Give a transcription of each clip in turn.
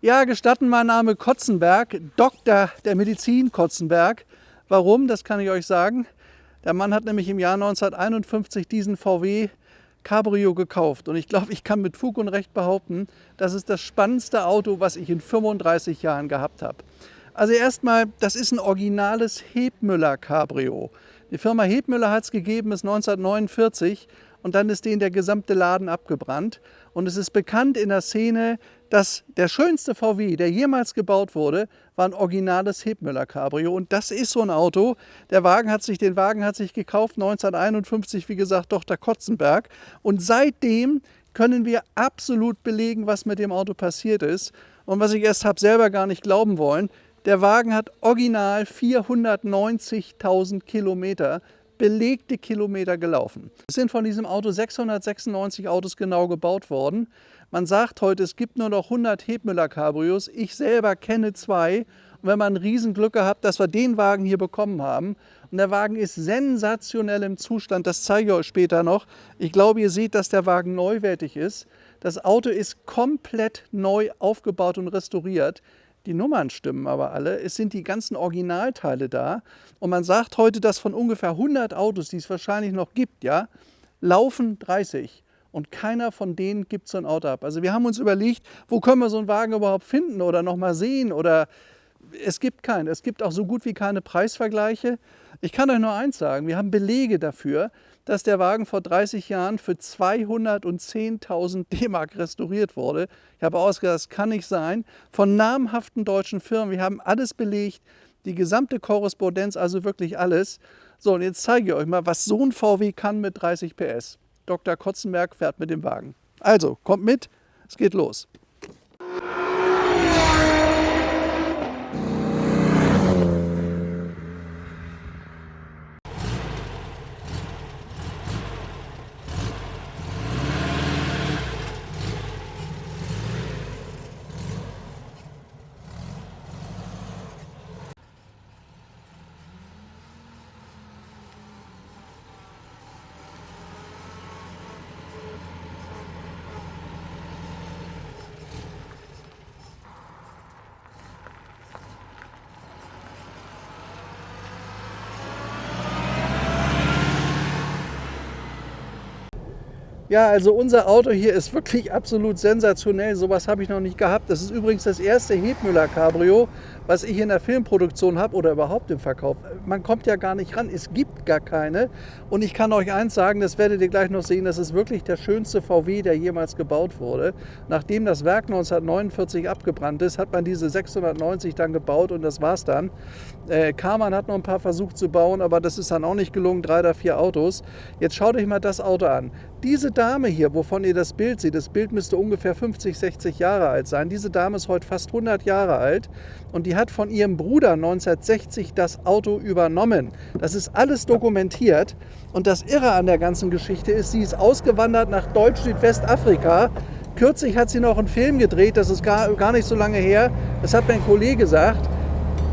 Ja, gestatten, mein Name Kotzenberg, Doktor der Medizin Kotzenberg. Warum? Das kann ich euch sagen. Der Mann hat nämlich im Jahr 1951 diesen VW Cabrio gekauft. Und ich glaube, ich kann mit Fug und Recht behaupten, das ist das spannendste Auto, was ich in 35 Jahren gehabt habe. Also erstmal, das ist ein originales Hebmüller Cabrio. Die Firma Hebmüller hat es gegeben bis 1949 und dann ist denen der gesamte Laden abgebrannt. Und es ist bekannt in der Szene, dass der schönste VW, der jemals gebaut wurde, war ein originales Hebmüller Cabrio. Und das ist so ein Auto. Den Wagen hat sich gekauft 1951, wie gesagt, Dr. Kotzenberg. Und seitdem können wir absolut belegen, was mit dem Auto passiert ist. Und was ich erst habe selber gar nicht glauben wollen, der Wagen hat original 490.000 Kilometer, belegte Kilometer gelaufen. Es sind von diesem Auto 696 Autos genau gebaut worden. Man sagt heute, es gibt nur noch 100 Hebmüller Cabrios. Ich selber kenne 2. Und wenn man ein Riesenglück gehabt, dass wir den Wagen hier bekommen haben. Und der Wagen ist sensationell im Zustand, das zeige ich euch später noch. Ich glaube, ihr seht, dass der Wagen neuwertig ist. Das Auto ist komplett neu aufgebaut und restauriert. Die Nummern stimmen aber alle. Es sind die ganzen Originalteile da. Und man sagt heute, dass von ungefähr 100 Autos, die es wahrscheinlich noch gibt, ja, laufen 30. Und keiner von denen gibt so ein Auto ab. Also wir haben uns überlegt, wo können wir so einen Wagen überhaupt finden oder noch mal sehen. Oder es gibt keinen. Es gibt auch so gut wie keine Preisvergleiche. Ich kann euch nur eins sagen, wir haben Belege dafür, dass der Wagen vor 30 Jahren für 210.000 D-Mark restauriert wurde. Ich habe ausgedacht, das kann nicht sein. Von namhaften deutschen Firmen, wir haben alles belegt, die gesamte Korrespondenz, also wirklich alles. So, und jetzt zeige ich euch mal, was so ein VW kann mit 30 PS. Dr. Kotzenberg fährt mit dem Wagen. Also, kommt mit, es geht los. Ja, also unser Auto hier ist wirklich absolut sensationell. Sowas habe ich noch nicht gehabt. Das ist übrigens das erste Hebmüller Cabrio, was ich in der Filmproduktion habe oder überhaupt im Verkauf. Man kommt ja gar nicht ran, es gibt gar keine. Und ich kann euch eins sagen, das werdet ihr gleich noch sehen, das ist wirklich der schönste VW, der jemals gebaut wurde. Nachdem das Werk 1949 abgebrannt ist, hat man diese 690 dann gebaut und das war's dann. Karmann hat noch ein paar versucht zu bauen, aber das ist dann auch nicht gelungen, 3 oder 4 Autos. Jetzt schaut euch mal das Auto an. Diese Dame hier, wovon ihr das Bild seht, das Bild müsste ungefähr 50, 60 Jahre alt sein. Diese Dame ist heute fast 100 Jahre alt und die hat von ihrem Bruder 1960 das Auto übernommen. Das ist alles dokumentiert und das Irre an der ganzen Geschichte ist, sie ist ausgewandert nach Deutsch-Südwestafrika. Kürzlich hat sie noch einen Film gedreht, das ist gar nicht so lange her, das hat mein Kollege gesagt.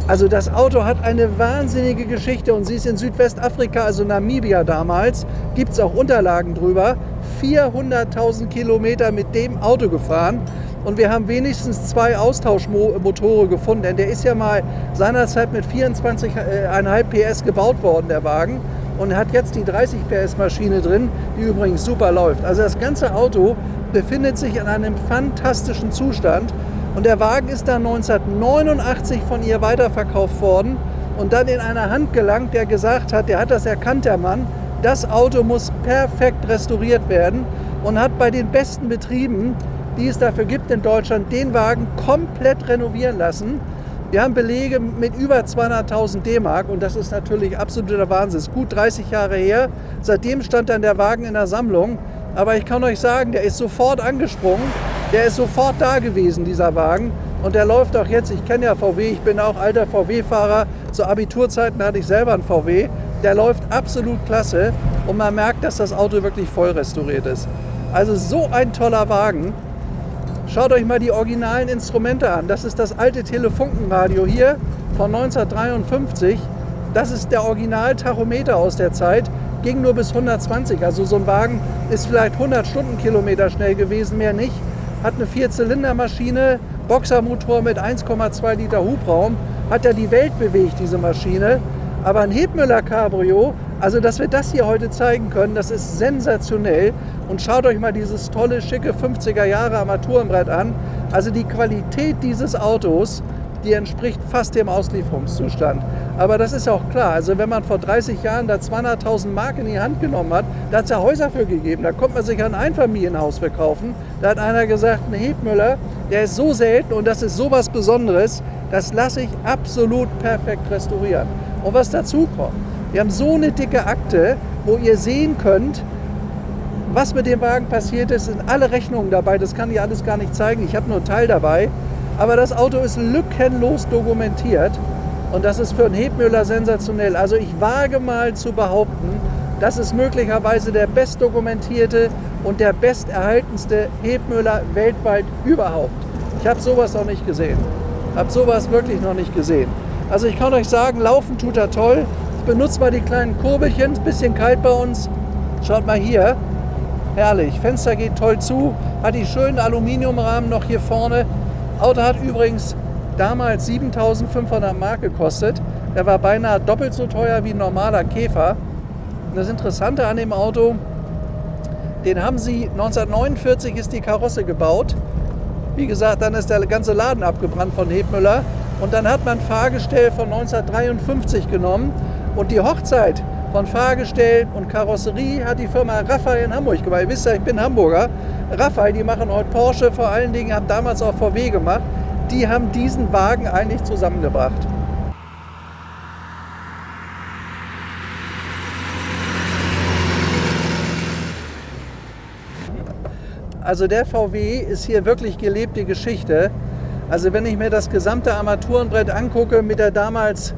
Also das Auto hat eine wahnsinnige Geschichte und sie ist in Südwestafrika, also Namibia damals, gibt es auch Unterlagen drüber, 400.000 Kilometer mit dem Auto gefahren und wir haben wenigstens 2 Austauschmotore gefunden, denn der ist ja mal seinerzeit mit 24,5 PS gebaut worden, der Wagen, und hat jetzt die 30 PS Maschine drin, die übrigens super läuft. Also das ganze Auto befindet sich in einem fantastischen Zustand. Und der Wagen ist dann 1989 von ihr weiterverkauft worden und dann in einer Hand gelangt, der gesagt hat, der hat das erkannt, der Mann, das Auto muss perfekt restauriert werden und hat bei den besten Betrieben, die es dafür gibt in Deutschland, den Wagen komplett renovieren lassen. Wir haben Belege mit über 200.000 D-Mark und das ist natürlich absoluter Wahnsinn. Das ist gut 30 Jahre her, seitdem stand dann der Wagen in der Sammlung, aber ich kann euch sagen, der ist sofort angesprungen. Der ist sofort da gewesen, dieser Wagen. Und der läuft auch jetzt, ich kenne ja VW, ich bin auch alter VW-Fahrer. Zu Abiturzeiten hatte ich selber einen VW. Der läuft absolut klasse und man merkt, dass das Auto wirklich voll restauriert ist. Also so ein toller Wagen. Schaut euch mal die originalen Instrumente an. Das ist das alte Telefunkenradio hier von 1953. Das ist der Original-Tachometer aus der Zeit. Ging nur bis 120. Also so ein Wagen ist vielleicht 100 Stundenkilometer schnell gewesen, mehr nicht. Hat eine 4-Zylinder-Maschine Boxermotor mit 1,2 Liter Hubraum, hat ja die Welt bewegt, diese Maschine. Aber ein Hebmüller Cabrio, also dass wir das hier heute zeigen können, das ist sensationell. Und schaut euch mal dieses tolle, schicke 50er Jahre Armaturenbrett an. Also die Qualität dieses Autos, die entspricht fast dem Auslieferungszustand. Aber das ist auch klar, also wenn man vor 30 Jahren da 200.000 Mark in die Hand genommen hat, da hat es ja Häuser für gegeben, da konnte man sich ein Einfamilienhaus verkaufen. Da hat einer gesagt, ein Hebmüller, der ist so selten und das ist so was Besonderes, das lasse ich absolut perfekt restaurieren. Und was dazu kommt, wir haben so eine dicke Akte, wo ihr sehen könnt, was mit dem Wagen passiert ist, sind alle Rechnungen dabei, das kann ich alles gar nicht zeigen, ich habe nur einen Teil dabei. Aber das Auto ist lückenlos dokumentiert und das ist für einen Hebmüller sensationell. Also ich wage mal zu behaupten, das ist möglicherweise der bestdokumentierte und der besterhaltenste Hebmüller weltweit überhaupt. Ich habe sowas noch nicht gesehen. Habe sowas wirklich noch nicht gesehen. Also ich kann euch sagen, laufen tut er toll. Ich benutze mal die kleinen Kurbelchen, ein bisschen kalt bei uns. Schaut mal hier, herrlich. Fenster geht toll zu, hat die schönen Aluminiumrahmen noch hier vorne. Auto hat übrigens damals 7.500 Mark gekostet. Der war beinahe doppelt so teuer wie ein normaler Käfer. Und das Interessante an dem Auto, den haben sie, 1949 ist die Karosse gebaut. Wie gesagt, dann ist der ganze Laden abgebrannt von Hebmüller. Und dann hat man Fahrgestell von 1953 genommen. Und die Hochzeit von Fahrgestell und Karosserie hat die Firma Raphael in Hamburg gemacht. Ihr wisst ja, ich bin Hamburger. Raphael, die machen heute Porsche, vor allen Dingen haben damals auch VW gemacht. Die haben diesen Wagen eigentlich zusammengebracht. Also der VW ist hier wirklich gelebte Geschichte. Also wenn ich mir das gesamte Armaturenbrett angucke mit der damals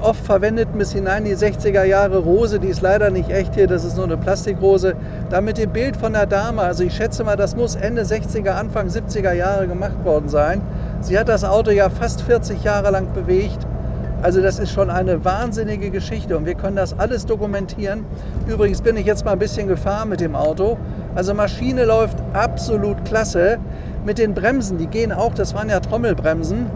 oft verwendet bis hinein die 60er Jahre Rose, die ist leider nicht echt hier, das ist nur eine Plastikrose. Da mit dem Bild von der Dame, also ich schätze mal, das muss Ende 60er, Anfang 70er Jahre gemacht worden sein. Sie hat das Auto ja fast 40 Jahre lang bewegt. Also das ist schon eine wahnsinnige Geschichte und wir können das alles dokumentieren. Übrigens bin ich jetzt mal ein bisschen gefahren mit dem Auto. Also Maschine läuft absolut klasse. Mit den Bremsen, die gehen auch, das waren ja Trommelbremsen.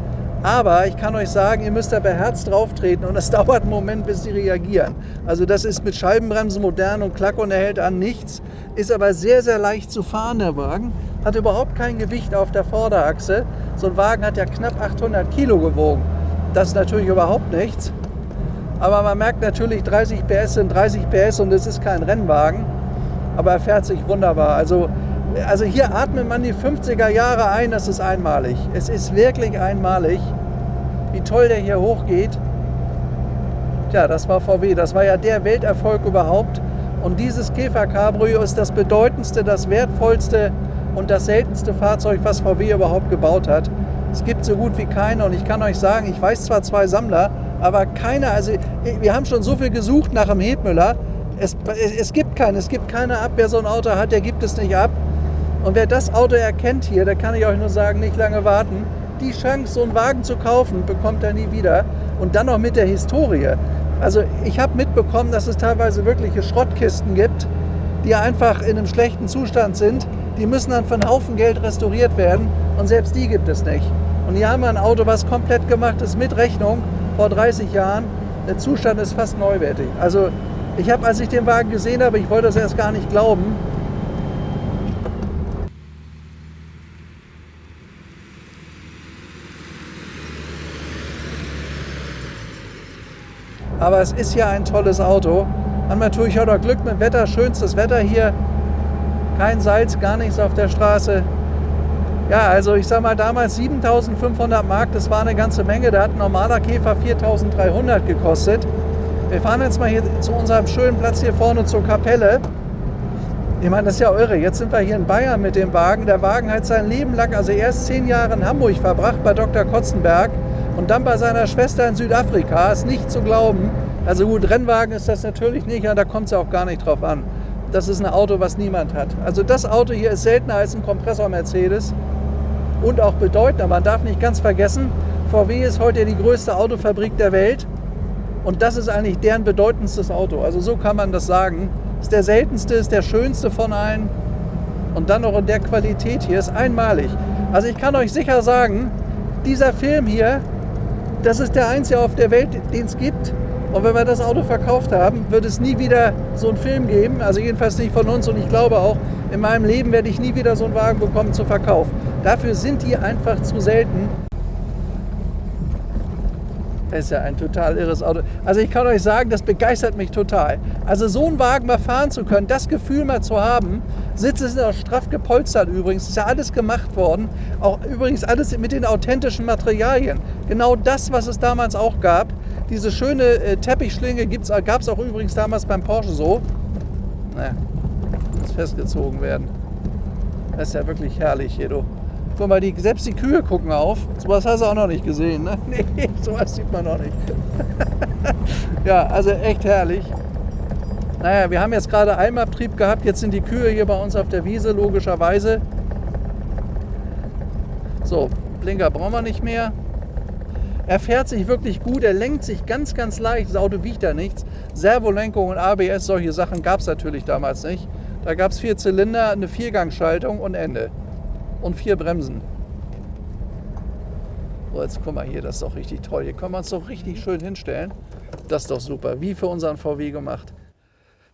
Aber ich kann euch sagen, ihr müsst da beherzt drauf treten und es dauert einen Moment, bis sie reagieren. Also das ist mit Scheibenbremsen modern und klack und er hält an nichts. Ist aber sehr, sehr leicht zu fahren, der Wagen. Hat überhaupt kein Gewicht auf der Vorderachse. So ein Wagen hat ja knapp 800 Kilo gewogen. Das ist natürlich überhaupt nichts. Aber man merkt natürlich, 30 PS sind 30 PS und es ist kein Rennwagen. Aber er fährt sich wunderbar. Also hier atmet man die 50er Jahre ein, das ist einmalig. Es ist wirklich einmalig, wie toll der hier hochgeht. Tja, das war VW, das war ja der Welterfolg überhaupt. Und dieses Käfer Cabrio ist das bedeutendste, das wertvollste und das seltenste Fahrzeug, was VW überhaupt gebaut hat. Es gibt so gut wie keine und ich kann euch sagen, ich weiß zwar 2 Sammler, aber keiner, also wir haben schon so viel gesucht nach einem Hebmüller. Es gibt keinen, es gibt keine ab, wer so ein Auto hat, der gibt es nicht ab. Und wer das Auto erkennt hier, da kann ich euch nur sagen, nicht lange warten. Die Chance, so einen Wagen zu kaufen, bekommt er nie wieder. Und dann noch mit der Historie. Also ich habe mitbekommen, dass es teilweise wirkliche Schrottkisten gibt, die einfach in einem schlechten Zustand sind. Die müssen dann für einen Haufen Geld restauriert werden. Und selbst die gibt es nicht. Und hier haben wir ein Auto, was komplett gemacht ist mit Rechnung vor 30 Jahren. Der Zustand ist fast neuwertig. Also ich habe, als ich den Wagen gesehen habe, ich wollte das erst gar nicht glauben. Aber es ist ja ein tolles Auto. Haben natürlich auch noch Glück mit dem Wetter, schönstes Wetter hier. Kein Salz, gar nichts auf der Straße. Ja, also ich sag mal, damals 7.500 Mark, das war eine ganze Menge. Da hat ein normaler Käfer 4.300 gekostet. Wir fahren jetzt mal hier zu unserem schönen Platz hier vorne zur Kapelle. Ich meine, das ist ja irre. Jetzt sind wir hier in Bayern mit dem Wagen. Der Wagen hat sein Leben lang, also erst 10 Jahre in Hamburg verbracht bei Dr. Kotzenberg. Und dann bei seiner Schwester in Südafrika, ist nicht zu glauben. Also gut, Rennwagen ist das natürlich nicht, ja, da kommt es ja auch gar nicht drauf an. Das ist ein Auto, was niemand hat. Also das Auto hier ist seltener als ein Kompressor Mercedes und auch bedeutender. Man darf nicht ganz vergessen, VW ist heute die größte Autofabrik der Welt und das ist eigentlich deren bedeutendstes Auto. Also so kann man das sagen. Ist der seltenste, ist der schönste von allen und dann noch in der Qualität hier, ist einmalig. Also ich kann euch sicher sagen, dieser Film hier, das ist der einzige auf der Welt, den es gibt. Und wenn wir das Auto verkauft haben, wird es nie wieder so einen Film geben. Also jedenfalls nicht von uns. Und ich glaube auch, in meinem Leben werde ich nie wieder so einen Wagen bekommen zum Verkauf. Dafür sind die einfach zu selten. Das ist ja ein total irres Auto. Also ich kann euch sagen, das begeistert mich total. Also so einen Wagen mal fahren zu können, das Gefühl mal zu haben. Sitze sind auch straff gepolstert übrigens. Ist ja alles gemacht worden. Auch übrigens alles mit den authentischen Materialien. Genau das, was es damals auch gab. Diese schöne Teppichschlinge gab es auch übrigens damals beim Porsche so. Naja, muss festgezogen werden. Das ist ja wirklich herrlich hier, du. Guck mal, selbst die Kühe gucken auf. Sowas hast du auch noch nicht gesehen, ne? Nee, sowas sieht man noch nicht. Ja, also echt herrlich. Naja, wir haben jetzt gerade Eimabtrieb gehabt. Jetzt sind die Kühe hier bei uns auf der Wiese, logischerweise. So, Blinker brauchen wir nicht mehr. Er fährt sich wirklich gut, er lenkt sich ganz, ganz leicht. Das Auto wiegt ja nichts. Servolenkung und ABS, solche Sachen gab es natürlich damals nicht. Da gab es 4 Zylinder, eine Viergangschaltung und Ende. Und 4 Bremsen. So, jetzt guck mal hier, das ist doch richtig toll. Hier können wir uns doch richtig schön hinstellen. Das ist doch super, wie für unseren VW gemacht.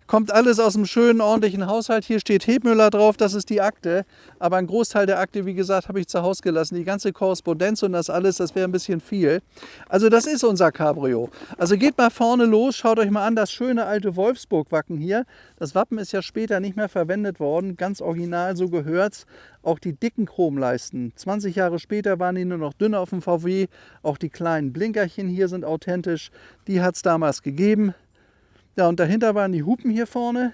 Kommt alles aus einem schönen, ordentlichen Haushalt. Hier steht Hebmüller drauf, das ist die Akte. Aber ein Großteil der Akte, wie gesagt, habe ich zu Hause gelassen. Die ganze Korrespondenz und das alles, das wäre ein bisschen viel. Also das ist unser Cabrio. Also geht mal vorne los, schaut euch mal an, das schöne alte Wolfsburg-Wappen hier. Das Wappen ist ja später nicht mehr verwendet worden. Ganz original, so gehört's. Auch die dicken Chromleisten. 20 Jahre später waren die nur noch dünn auf dem VW. Auch die kleinen Blinkerchen hier sind authentisch. Die hat es damals gegeben. Ja, und dahinter waren die Hupen hier vorne.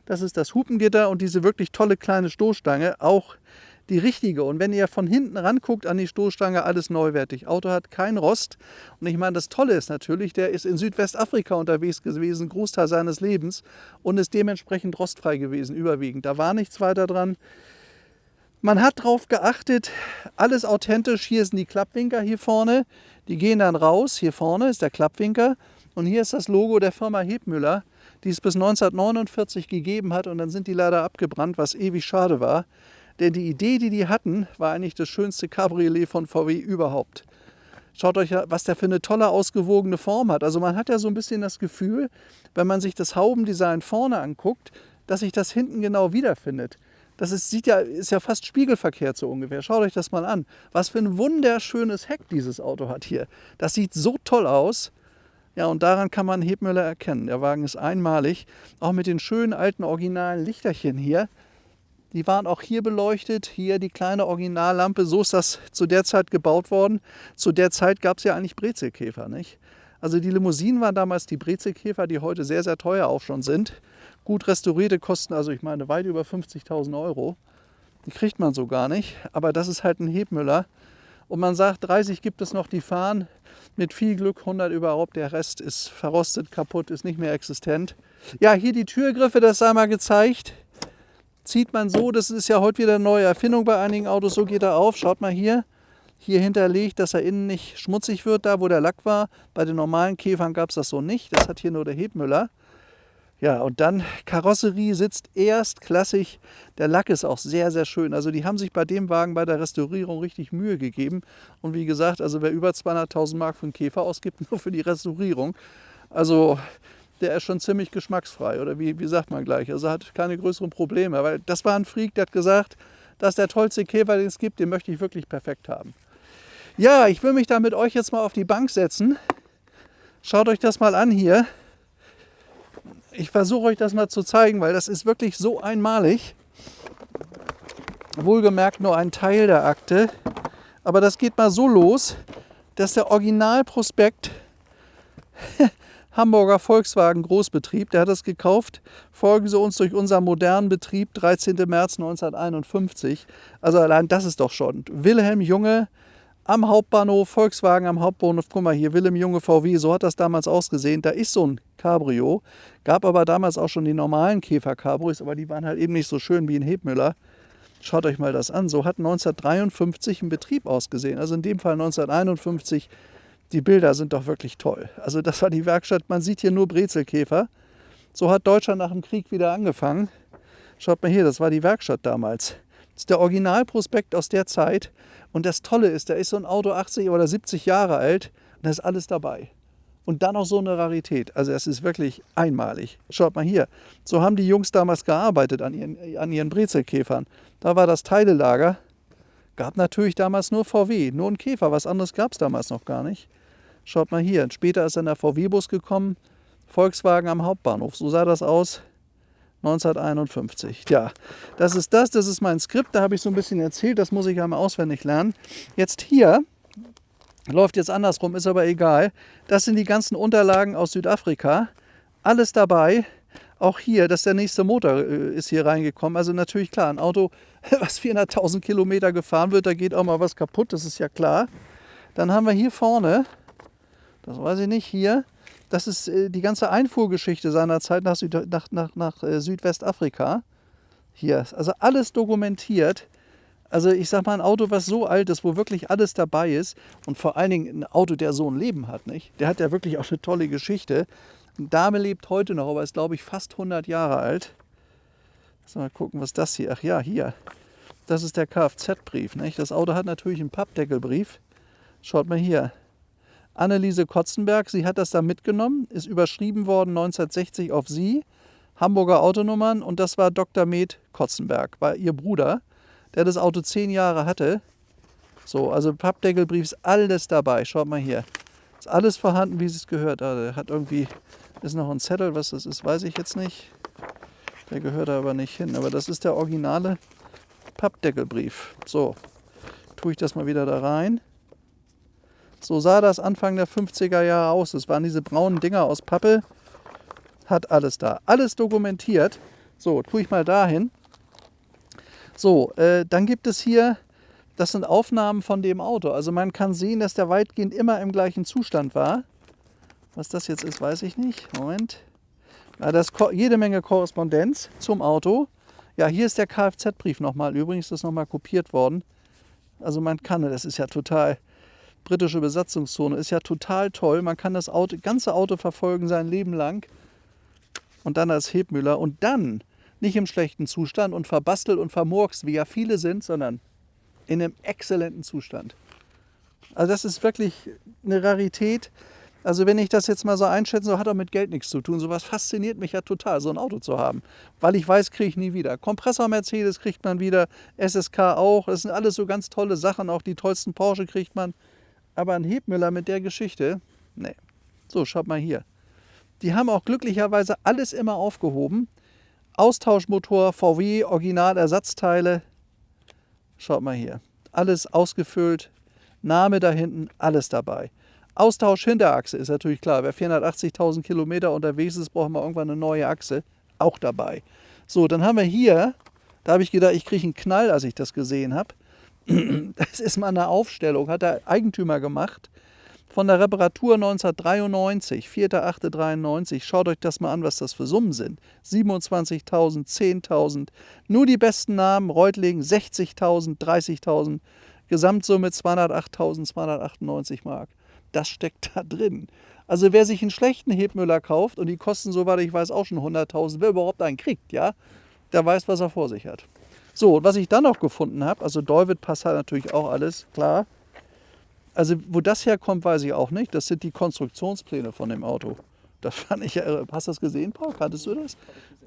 Das ist das Hupengitter und diese wirklich tolle kleine Stoßstange, auch die richtige. Und wenn ihr von hinten ranguckt an die Stoßstange, alles neuwertig. Auto hat keinen Rost. Und ich meine, das Tolle ist natürlich, der ist in Südwestafrika unterwegs gewesen, Großteil seines Lebens, und ist dementsprechend rostfrei gewesen, überwiegend. Da war nichts weiter dran. Man hat darauf geachtet, alles authentisch. Hier sind die Klappwinker hier vorne. Die gehen dann raus. Hier vorne ist der Klappwinker. Und hier ist das Logo der Firma Hebmüller, die es bis 1949 gegeben hat. Und dann sind die leider abgebrannt, was ewig schade war. Denn die Idee, die hatten, war eigentlich das schönste Cabriolet von VW überhaupt. Schaut euch, was der für eine tolle, ausgewogene Form hat. Also man hat ja so ein bisschen das Gefühl, wenn man sich das Haubendesign vorne anguckt, dass sich das hinten genau wiederfindet. Das ist ja fast spiegelverkehrt so ungefähr. Schaut euch das mal an. Was für ein wunderschönes Heck dieses Auto hat hier. Das sieht so toll aus. Ja, und daran kann man Hebmüller erkennen. Der Wagen ist einmalig. Auch mit den schönen alten originalen Lichterchen hier. Die waren auch hier beleuchtet. Hier die kleine Originallampe. So ist das zu der Zeit gebaut worden. Zu der Zeit gab es ja eigentlich Brezelkäfer, nicht? Also die Limousinen waren damals die Brezelkäfer, die heute sehr, sehr teuer auch schon sind. Gut restaurierte kosten, also ich meine, weit über 50.000 €. Die kriegt man so gar nicht. Aber das ist halt ein Hebmüller. Und man sagt, 30 gibt es noch, die fahren. Mit viel Glück 100 überhaupt. Der Rest ist verrostet, kaputt, ist nicht mehr existent. Ja, hier die Türgriffe, das sei mal gezeigt. Zieht man so, das ist ja heute wieder eine neue Erfindung bei einigen Autos. So geht er auf. Schaut mal hier. Hier hinterlegt, dass er innen nicht schmutzig wird, da wo der Lack war. Bei den normalen Käfern gab es das so nicht. Das hat hier nur der Hebmüller. Ja, und dann Karosserie sitzt erstklassig. Der Lack ist auch sehr, sehr schön. Also die haben sich bei dem Wagen bei der Restaurierung richtig Mühe gegeben. Und wie gesagt, also wer über 200.000 Mark für einen Käfer ausgibt, nur für die Restaurierung, also der ist schon ziemlich geschmacksfrei. Oder wie sagt man gleich? Also hat keine größeren Probleme. Weil das war ein Freak, der hat gesagt, das ist der tollste Käfer, den es gibt, den möchte ich wirklich perfekt haben. Ja, ich will mich da mit euch jetzt mal auf die Bank setzen. Schaut euch das mal an hier. Ich versuche euch das mal zu zeigen, weil das ist wirklich so einmalig. Wohlgemerkt nur ein Teil der Akte. Aber das geht mal so los, dass der Originalprospekt Hamburger Volkswagen Großbetrieb, der hat das gekauft. Folgen Sie uns durch unseren modernen Betrieb, 13. März 1951. Also allein das ist doch schon. Wilhelm Junge am Hauptbahnhof, Volkswagen am Hauptbahnhof. Guck mal hier, Wilhelm Junge VW, so hat das damals ausgesehen. Da ist so ein Cabrio. Gab aber damals auch schon die normalen Käfer-Cabrios, aber die waren halt eben nicht so schön wie ein Hebmüller. Schaut euch mal das an. So hat 1953 ein Betrieb ausgesehen. Also in dem Fall 1951. Die Bilder sind doch wirklich toll. Also das war die Werkstatt. Man sieht hier nur Brezelkäfer. So hat Deutschland nach dem Krieg wieder angefangen. Schaut mal hier, das war die Werkstatt damals. Das ist der Originalprospekt aus der Zeit. Und das Tolle ist, da ist so ein Auto 80 oder 70 Jahre alt und da ist alles dabei. Und dann noch so eine Rarität. Also das ist wirklich einmalig. Schaut mal hier. So haben die Jungs damals gearbeitet an ihren Brezelkäfern. Da war das Teilelager. Gab natürlich damals nur VW, nur ein Käfer. Was anderes gab es damals noch gar nicht. Schaut mal hier. Und später ist dann der VW-Bus gekommen. Volkswagen am Hauptbahnhof. So sah das aus 1951. Ja, das ist mein Skript. Da habe ich so ein bisschen erzählt. Das muss ich einmal auswendig lernen. Jetzt hier. Läuft jetzt andersrum, ist aber egal. Das sind die ganzen Unterlagen aus Südafrika. Alles dabei. Auch hier, dass der nächste Motor ist hier reingekommen. Also natürlich klar, ein Auto, was 400.000 Kilometer gefahren wird, da geht auch mal was kaputt, das ist ja klar. Dann haben wir hier vorne, das weiß ich nicht, hier, das ist die ganze Einfuhrgeschichte seiner Zeit nach Südwestafrika. Hier, also alles dokumentiert. Also ich sag mal, ein Auto, was so alt ist, wo wirklich alles dabei ist und vor allen Dingen ein Auto, der so ein Leben hat, nicht? Der hat ja wirklich auch eine tolle Geschichte. Eine Dame lebt heute noch, aber ist, glaube ich, fast 100 Jahre alt. Mal gucken, was das hier, ach ja, hier. Das ist der Kfz-Brief, nicht? Das Auto hat natürlich einen Pappdeckelbrief. Schaut mal hier. Anneliese Kotzenberg, sie hat das da mitgenommen, ist überschrieben worden 1960 auf sie, Hamburger Autonummern, und das war Dr. Med Kotzenberg, war ihr Bruder, der das Auto 10 Jahre hatte. So, also Pappdeckelbrief ist alles dabei. Schaut mal hier. Ist alles vorhanden, wie es gehört. Also, hat irgendwie, ist noch ein Zettel, was das ist, weiß ich jetzt nicht. Der gehört da aber nicht hin. Aber das ist der originale Pappdeckelbrief. So, tue ich das mal wieder da rein. So sah das Anfang der 50er Jahre aus. Das waren diese braunen Dinger aus Pappe. Hat alles da. Alles dokumentiert. So, tue ich mal dahin. So, dann gibt es hier, das sind Aufnahmen von dem Auto. Also man kann sehen, dass der weitgehend immer im gleichen Zustand war. Was das jetzt ist, weiß ich nicht. Moment. Ja, das ist jede Menge Korrespondenz zum Auto. Ja, hier ist der Kfz-Brief nochmal. Übrigens ist das nochmal kopiert worden. Also man kann, das ist ja total, britische Besatzungszone, ist ja total toll. Man kann das ganze Auto verfolgen sein Leben lang. Und dann als Hebmüller. Und dann nicht im schlechten Zustand und verbastelt und vermurkst, wie ja viele sind, sondern in einem exzellenten Zustand. Also das ist wirklich eine Rarität. Also wenn ich das jetzt mal so einschätze, so hat auch mit Geld nichts zu tun. Sowas fasziniert mich ja total, so ein Auto zu haben. Weil ich weiß, kriege ich nie wieder. Kompressor Mercedes kriegt man wieder, SSK auch. Das sind alles so ganz tolle Sachen. Auch die tollsten Porsche kriegt man. Aber ein Hebmüller mit der Geschichte, nee. So, schaut mal hier. Die haben auch glücklicherweise alles immer aufgehoben. Austauschmotor, VW, Originalersatzteile. Schaut mal hier. Alles ausgefüllt. Name da hinten, alles dabei. Austausch Hinterachse ist natürlich klar. Wer 480.000 Kilometer unterwegs ist, braucht mal irgendwann eine neue Achse. Auch dabei. So, dann haben wir hier, da habe ich gedacht, ich kriege einen Knall, als ich das gesehen habe. Das ist mal eine Aufstellung, hat der Eigentümer gemacht. Von der Reparatur 1993, 4.8.93, schaut euch das mal an, was das für Summen sind. 27.000, 10.000, nur die besten Namen, Reutlingen 60.000, 30.000, Gesamtsumme 208.298 Mark. Das steckt da drin. Also wer sich einen schlechten Hebmüller kauft, und die kosten, soweit ich weiß, auch schon 100.000, wer überhaupt einen kriegt, ja, der weiß, was er vor sich hat. So, und was ich dann noch gefunden habe, also David passt halt natürlich auch alles, klar. Also wo das herkommt, weiß ich auch nicht. Das sind die Konstruktionspläne von dem Auto. Das fand ich, hast du das gesehen, Paul? Kanntest du das?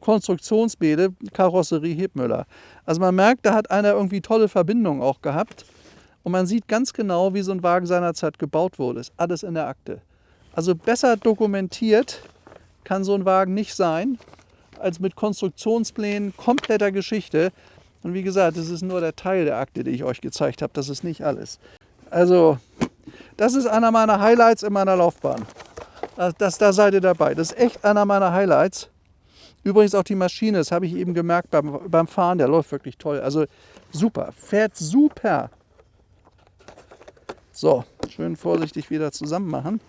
Konstruktionspläne, Karosserie Hebmüller. Also man merkt, da hat einer irgendwie tolle Verbindungen auch gehabt. Und man sieht ganz genau, wie so ein Wagen seinerzeit gebaut wurde. Ist alles in der Akte. Also besser dokumentiert kann so ein Wagen nicht sein, als mit Konstruktionsplänen, kompletter Geschichte. Und wie gesagt, das ist nur der Teil der Akte, die ich euch gezeigt habe. Das ist nicht alles. Also, das ist einer meiner Highlights in meiner Laufbahn. Da seid ihr dabei. Das ist echt einer meiner Highlights. Übrigens auch die Maschine, das habe ich eben gemerkt beim Fahren, der läuft wirklich toll. Also super, fährt super. So, schön vorsichtig wieder zusammen machen.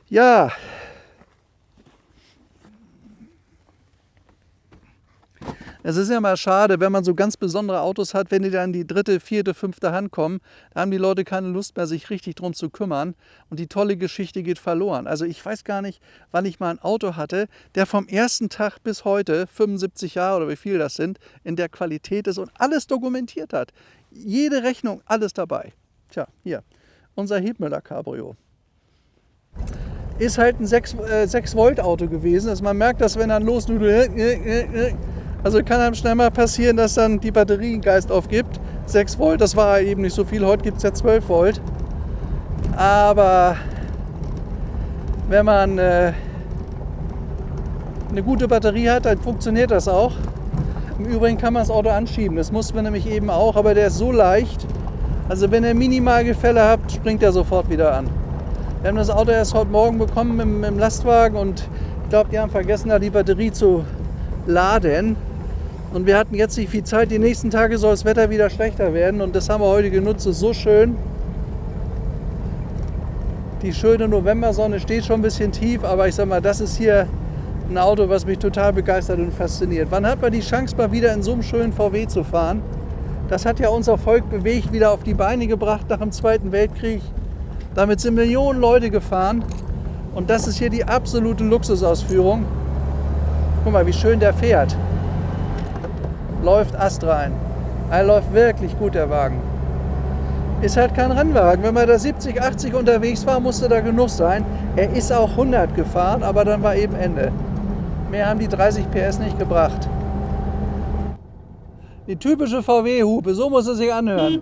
Ja. Es ist ja mal schade, wenn man so ganz besondere Autos hat, wenn die dann die dritte, vierte, fünfte Hand kommen, da haben die Leute keine Lust mehr, sich richtig drum zu kümmern und die tolle Geschichte geht verloren. Also ich weiß gar nicht, wann ich mal ein Auto hatte, der vom ersten Tag bis heute, 75 Jahre oder wie viel das sind, in der Qualität ist und alles dokumentiert hat. Jede Rechnung, alles dabei. Tja, hier, unser Hebmüller Cabrio. Ist halt ein 6 Volt Auto gewesen. Also man merkt, dass wenn dann losnudelt, also kann einem schnell mal passieren, dass dann die Batterie einen Geist aufgibt. 6 Volt, das war eben nicht so viel. Heute gibt es ja 12 Volt. Aber wenn man eine gute Batterie hat, dann funktioniert das auch. Im Übrigen kann man das Auto anschieben. Das mussten wir nämlich eben auch, aber der ist so leicht. Also wenn ihr Minimalgefälle habt, springt er sofort wieder an. Wir haben das Auto erst heute Morgen bekommen im Lastwagen und ich glaube, die haben vergessen, da die Batterie zu laden. Und wir hatten jetzt nicht viel Zeit. Die nächsten Tage soll das Wetter wieder schlechter werden und das haben wir heute genutzt. Es ist so schön. Die schöne Novembersonne steht schon ein bisschen tief, aber ich sag mal, das ist hier ein Auto, was mich total begeistert und fasziniert. Wann hat man die Chance, mal wieder in so einem schönen VW zu fahren? Das hat ja unser Volk bewegt, wieder auf die Beine gebracht nach dem Zweiten Weltkrieg. Damit sind Millionen Leute gefahren und das ist hier die absolute Luxusausführung. Guck mal, wie schön der fährt. Läuft astrein. Er läuft wirklich gut, der Wagen. Ist halt kein Rennwagen. Wenn man da 70, 80 unterwegs war, musste da genug sein. Er ist auch 100 gefahren, aber dann war eben Ende. Mehr haben die 30 PS nicht gebracht. Die typische VW-Hupe, so muss es sich anhören.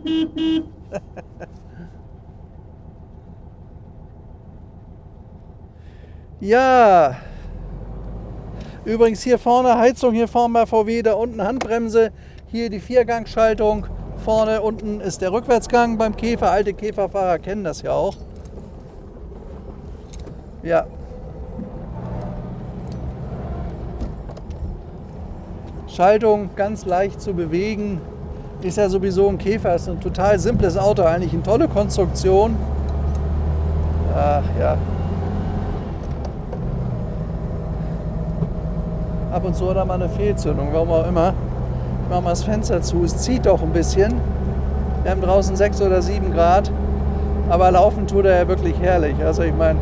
Ja, übrigens hier vorne Heizung, hier vorne bei VW, da unten Handbremse, hier die Viergangschaltung, vorne unten ist der Rückwärtsgang beim Käfer, alte Käferfahrer kennen das ja auch. Ja. Schaltung ganz leicht zu bewegen, ist ja sowieso ein Käfer, ist ein total simples Auto, eigentlich eine tolle Konstruktion. Ach ja. Ab und zu hat er mal eine Fehlzündung, warum auch immer. Ich mache mal das Fenster zu, es zieht doch ein bisschen. Wir haben draußen 6 oder 7 Grad, aber laufen tut er ja wirklich herrlich. Also ich meine,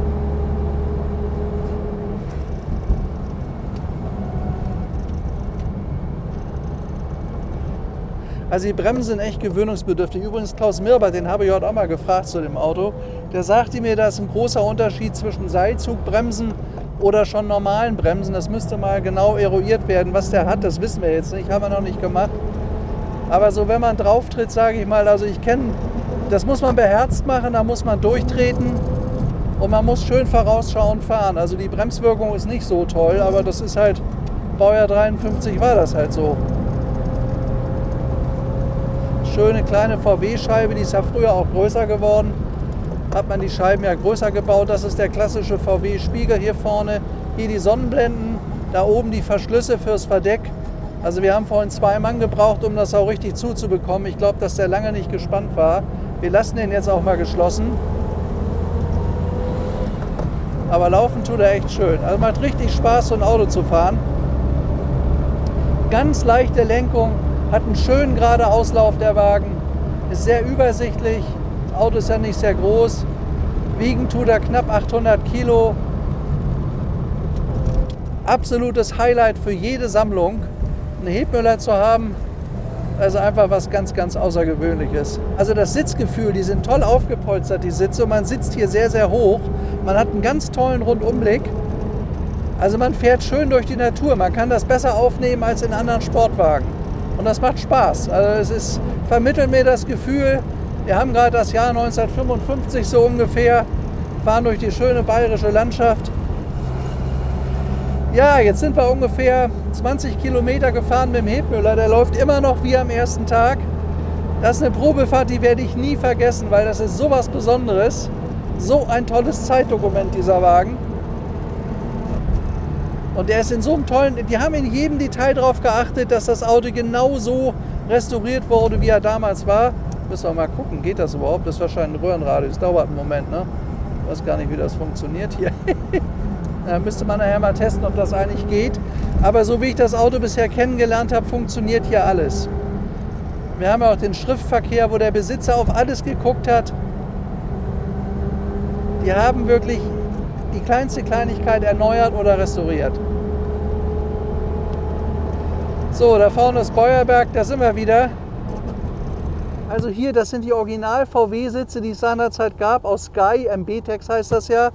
also die Bremsen sind echt gewöhnungsbedürftig. Übrigens Klaus Mirbert, den habe ich heute auch mal gefragt zu dem Auto. Der sagte mir, da ist ein großer Unterschied zwischen Seilzugbremsen oder schon normalen Bremsen. Das müsste mal genau eruiert werden, was der hat. Das wissen wir jetzt nicht, haben wir noch nicht gemacht. Aber so wenn man drauf tritt, sage ich mal, also ich kenne, das muss man beherzt machen, da muss man durchtreten und man muss schön vorausschauend fahren. Also die Bremswirkung ist nicht so toll, aber das ist halt, Baujahr 53 war das halt so. Schöne kleine VW-Scheibe, die ist ja früher auch größer geworden. Hat man die Scheiben ja größer gebaut. Das ist der klassische VW-Spiegel hier vorne. Hier die Sonnenblenden, da oben die Verschlüsse fürs Verdeck. Also wir haben vorhin 2 Mann gebraucht, um das auch richtig zuzubekommen. Ich glaube, dass der lange nicht gespannt war. Wir lassen den jetzt auch mal geschlossen. Aber laufen tut er echt schön. Also macht richtig Spaß, so ein Auto zu fahren. Ganz leichte Lenkung, hat einen schönen geraden Auslauf der Wagen. Ist sehr übersichtlich. Das Auto ist ja nicht sehr groß. Wiegen tut er knapp 800 Kilo. Absolutes Highlight für jede Sammlung. Einen Hebmüller zu haben, also einfach was ganz, ganz Außergewöhnliches. Also das Sitzgefühl, die sind toll aufgepolstert, die Sitze. Und man sitzt hier sehr, sehr hoch. Man hat einen ganz tollen Rundumblick. Also man fährt schön durch die Natur. Man kann das besser aufnehmen als in anderen Sportwagen. Und das macht Spaß. Also vermittelt mir das Gefühl, wir haben gerade das Jahr 1955 so ungefähr, fahren durch die schöne bayerische Landschaft. Ja, jetzt sind wir ungefähr 20 Kilometer gefahren mit dem Hebmüller. Der läuft immer noch wie am ersten Tag. Das ist eine Probefahrt, die werde ich nie vergessen, weil das ist sowas Besonderes. So ein tolles Zeitdokument, dieser Wagen. Und der ist in so einem tollen, die haben in jedem Detail darauf geachtet, dass das Auto genau so restauriert wurde, wie er damals war. Müssen wir mal gucken, geht das überhaupt? Das ist wahrscheinlich ein Röhrenradio, das dauert einen Moment, ne? Ich weiß gar nicht, wie das funktioniert hier. Da müsste man nachher mal testen, ob das eigentlich geht. Aber so wie ich das Auto bisher kennengelernt habe, funktioniert hier alles. Wir haben ja auch den Schriftverkehr, wo der Besitzer auf alles geguckt hat. Die haben wirklich die kleinste Kleinigkeit erneuert oder restauriert. So, da vorne ist Beuerberg, da sind wir wieder. Also hier, das sind die Original VW-Sitze, die es seinerzeit gab, aus Sky, MB-Tex heißt das ja.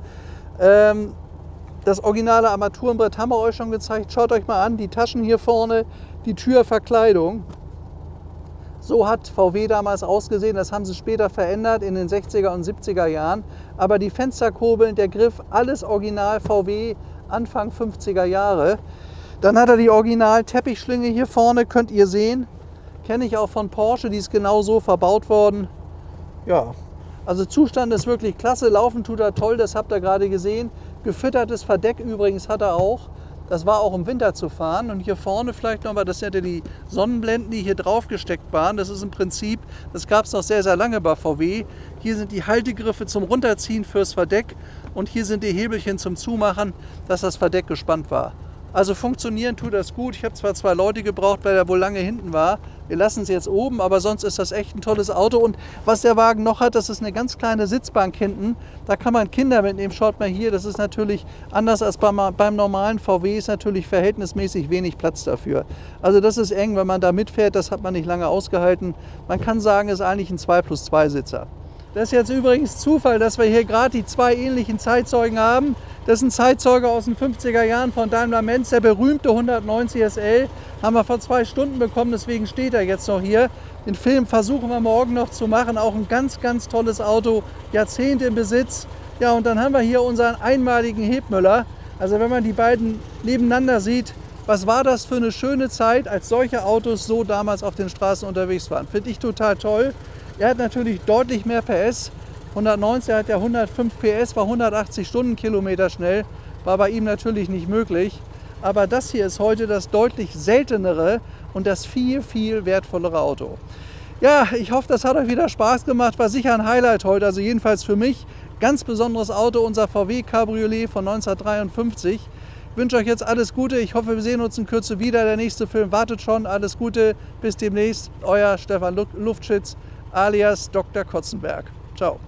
Das originale Armaturenbrett haben wir euch schon gezeigt. Schaut euch mal an, die Taschen hier vorne, die Türverkleidung. So hat VW damals ausgesehen, das haben sie später verändert in den 60er und 70er Jahren. Aber die Fensterkurbeln, der Griff, alles original VW Anfang 50er Jahre. Dann hat er die original Teppichschlinge hier vorne, könnt ihr sehen. Kenne ich auch von Porsche, die ist genau so verbaut worden. Ja, also Zustand ist wirklich klasse, laufen tut er toll, das habt ihr gerade gesehen. Gefüttertes Verdeck übrigens hat er auch. Das war auch im Winter zu fahren. Und hier vorne vielleicht nochmal, das sind ja die Sonnenblenden, die hier drauf gesteckt waren. Das ist im Prinzip, das gab es noch sehr, sehr lange bei VW. Hier sind die Haltegriffe zum Runterziehen fürs Verdeck. Und hier sind die Hebelchen zum Zumachen, dass das Verdeck gespannt war. Also funktionieren tut das gut. Ich habe zwar 2 Leute gebraucht, weil er wohl lange hinten war. Wir lassen es jetzt oben, aber sonst ist das echt ein tolles Auto. Und was der Wagen noch hat, das ist eine ganz kleine Sitzbank hinten. Da kann man Kinder mitnehmen. Schaut mal hier, das ist natürlich anders als beim normalen VW, ist natürlich verhältnismäßig wenig Platz dafür. Also das ist eng, wenn man da mitfährt, das hat man nicht lange ausgehalten. Man kann sagen, es ist eigentlich ein 2+2 Sitzer. Das ist jetzt übrigens Zufall, dass wir hier gerade die 2 ähnlichen Zeitzeugen haben. Das ist ein Zeitzeuge aus den 50er Jahren von Daimler-Benz, der berühmte 190 SL. Haben wir vor 2 Stunden bekommen, deswegen steht er jetzt noch hier. Den Film versuchen wir morgen noch zu machen. Auch ein ganz, ganz tolles Auto, Jahrzehnte im Besitz. Ja, und dann haben wir hier unseren einmaligen Hebmüller. Also wenn man die beiden nebeneinander sieht, was war das für eine schöne Zeit, als solche Autos so damals auf den Straßen unterwegs waren. Finde ich total toll. Er hat natürlich deutlich mehr PS. 190, er hat ja 105 PS, war 180 Stundenkilometer schnell. War bei ihm natürlich nicht möglich. Aber das hier ist heute das deutlich seltenere und das viel, viel wertvollere Auto. Ja, ich hoffe, das hat euch wieder Spaß gemacht. War sicher ein Highlight heute, also jedenfalls für mich. Ganz besonderes Auto, unser VW Cabriolet von 1953. Ich wünsche euch jetzt alles Gute. Ich hoffe, wir sehen uns in Kürze wieder. Der nächste Film wartet schon. Alles Gute, bis demnächst. Euer Stefan Luftschitz alias Dr. Kotzenberg. Ciao.